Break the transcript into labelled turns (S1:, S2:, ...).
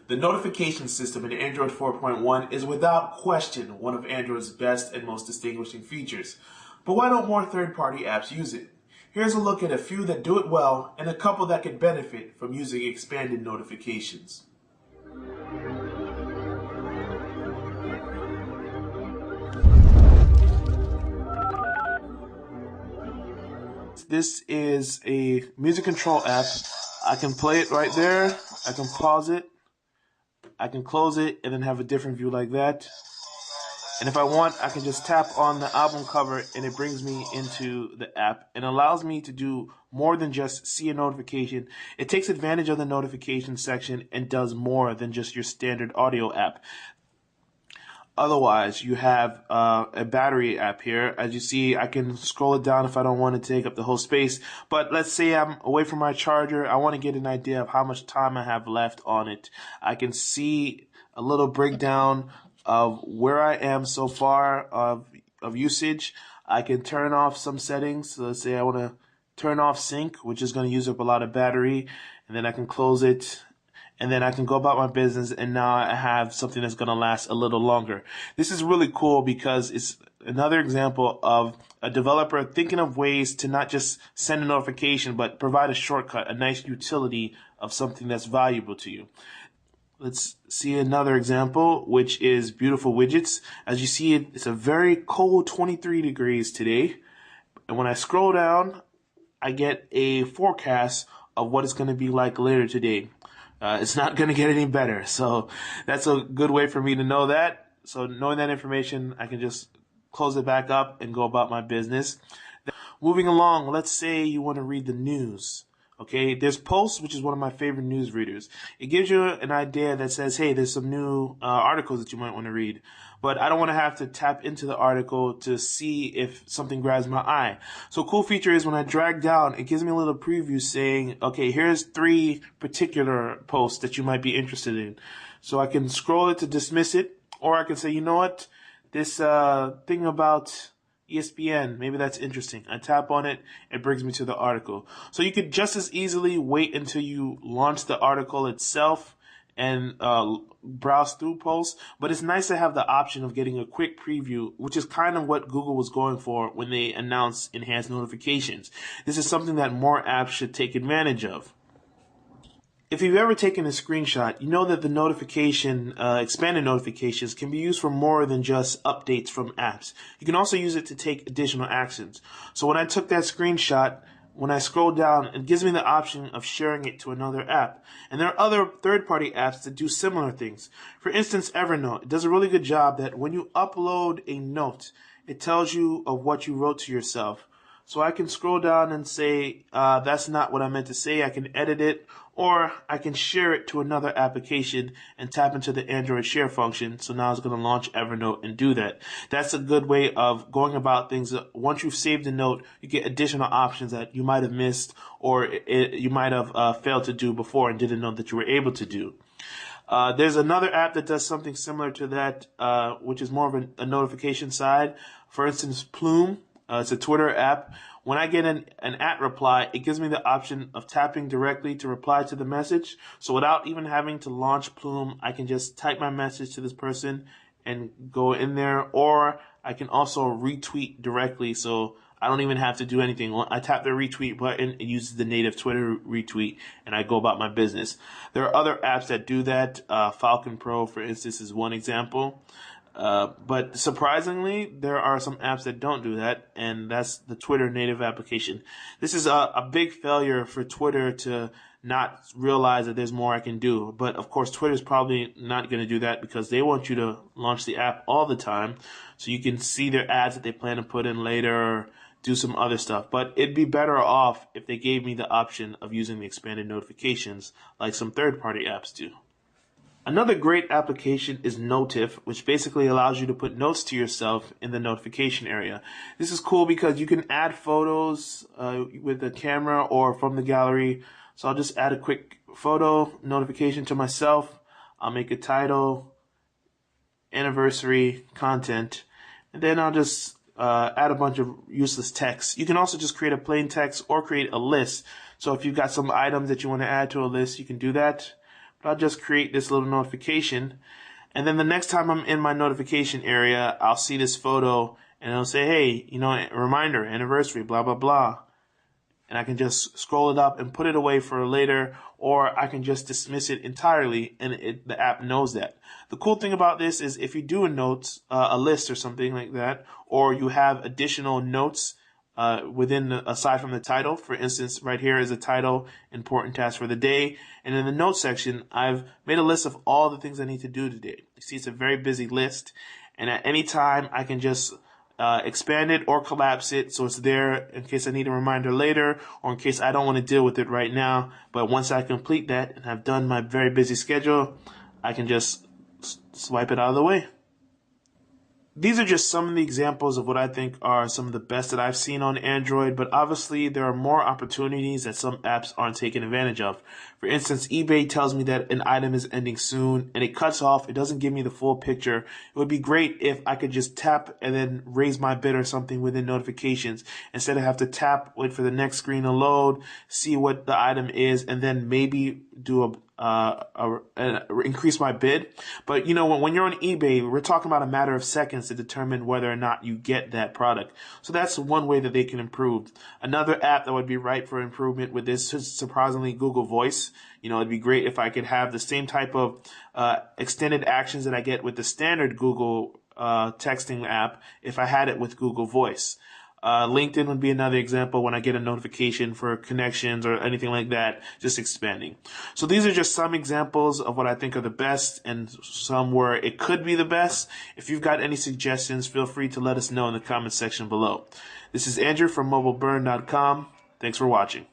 S1: The notification system in Android 4.1 is without question one of Android's best and most distinguishing features. But why don't more third-party apps use it? Here's a look at a few that do it well and a couple that could benefit from using expanded notifications. This is a music control app. I can play it right there. I can pause it. I can close it and then have a different view like that. And if I want, I can just tap on the album cover and it brings me into the app and allows me to do more than just see a notification. It takes advantage of the notification section and does more than just your standard audio app. Otherwise, you have a battery app here. As you see, I can scroll it down if I don't want to take up the whole space. But let's say I'm away from my charger. I want to get an idea of how much time I have left on it. I can see a little breakdown of where I am so far of usage. I can turn off some settings. So let's say I want to turn off sync, which is going to use up a lot of battery. And then I can close it. And then I can go about my business, and now I have something that's going to last a little longer. This is really cool because it's another example of a developer thinking of ways to not just send a notification, but provide a shortcut, a nice utility of something that's valuable to you. Let's see another example, which is beautiful widgets. As you see, it's a very cold 23 degrees today. And when I scroll down, I get a forecast of what it's going to be like later today. It's not going to get any better. So that's a good way for me to know that. So knowing that information, I can just close it back up and go about my business. Moving along, let's say you want to read the news. Okay, there's Post, which is one of my favorite news readers. It gives you an idea that says, hey, there's some new articles that you might want to read. But I don't want to have to tap into the article to see if something grabs my eye. So a cool feature is when I drag down, it gives me a little preview saying, okay, here's 3 particular posts that you might be interested in. So I can scroll it to dismiss it, or I can say, you know what, this thing about ESPN, maybe that's interesting. I tap on it, it brings me to the article. So you could just as easily wait until you launch the article itself and browse through posts, but it's nice to have the option of getting a quick preview, which is kind of what Google was going for when they announced enhanced notifications. This is something that more apps should take advantage of. If you've ever taken a screenshot, you know that the notification, expanded notifications can be used for more than just updates from apps. You can also use it to take additional actions. So when I took that screenshot, when I scroll down, it gives me the option of sharing it to another app. And there are other third-party apps that do similar things. For instance, Evernote. It does a really good job that when you upload a note, it tells you of what you wrote to yourself. So I can scroll down and say, that's not what I meant to say. I can edit it, or I can share it to another application and tap into the Android share function. So now it's going to launch Evernote and do that. That's a good way of going about things. Once you've saved a note, you get additional options that you might have missed, or you might have failed to do before and didn't know that you were able to do. There's another app that does something similar to that, which is more of a notification side. For instance, Plume. It's a Twitter app. When I get an @ reply, it gives me the option of tapping directly to reply to the message. So without even having to launch Plume, I can just type my message to this person and go in there. Or I can also retweet directly, so I don't even have to do anything. I tap the retweet button, it uses the native Twitter retweet, and I go about my business. There are other apps that do that. Falcon Pro, for instance, is one example. But surprisingly, there are some apps that don't do that, and that's the Twitter native application. This is a big failure for Twitter to not realize that there's more I can do. But of course, Twitter's probably not going to do that because they want you to launch the app all the time, so you can see their ads that they plan to put in later, or do some other stuff. But it'd be better off if they gave me the option of using the expanded notifications like some third-party apps do. Another great application is Notif, which basically allows you to put notes to yourself in the notification area. This is cool because you can add photos with the camera or from the gallery. So I'll just add a quick photo notification to myself. I'll make a title, anniversary, content, and then I'll just add a bunch of useless text. You can also just create a plain text or create a list. So if you've got some items that you want to add to a list, you can do that. but I'll just create this little notification. And then the next time I'm in my notification area, I'll see this photo and it'll say, hey, you know, reminder, anniversary, blah, blah, blah. And I can just scroll it up and put it away for later, or I can just dismiss it entirely, and the app knows that. The cool thing about this is if you do a notes, a list or something like that, or you have additional notes aside from the title. For instance, right here is a title, important task for the day. And in the notes section, I've made a list of all the things I need to do today. You see, it's a very busy list. And at any time, I can just expand it or collapse it so it's there in case I need a reminder later, or in case I don't want to deal with it right now. But once I complete that and have done my very busy schedule, I can just swipe it out of the way. These are just some of the examples of what I think are some of the best that I've seen on Android, but obviously there are more opportunities that some apps aren't taking advantage of. For instance, eBay tells me that an item is ending soon and it cuts off. It doesn't give me the full picture. It would be great if I could just tap and then raise my bid or something within notifications instead of have to tap, wait for the next screen to load, see what the item is, and then maybe do increase my bid. But you know, when you're on eBay, we're talking about a matter of seconds to determine whether or not you get that product. So that's one way that they can improve. Another app that would be ripe for improvement with this is surprisingly Google Voice. You know, it'd be great if I could have the same type of extended actions that I get with the standard Google texting app if I had it with Google Voice. LinkedIn would be another example when I get a notification for connections or anything like that, just expanding. So these are just some examples of what I think are the best and some where it could be the best. If you've got any suggestions, feel free to let us know in the comment section below. This is Andrew from mobileburn.com. Thanks for watching.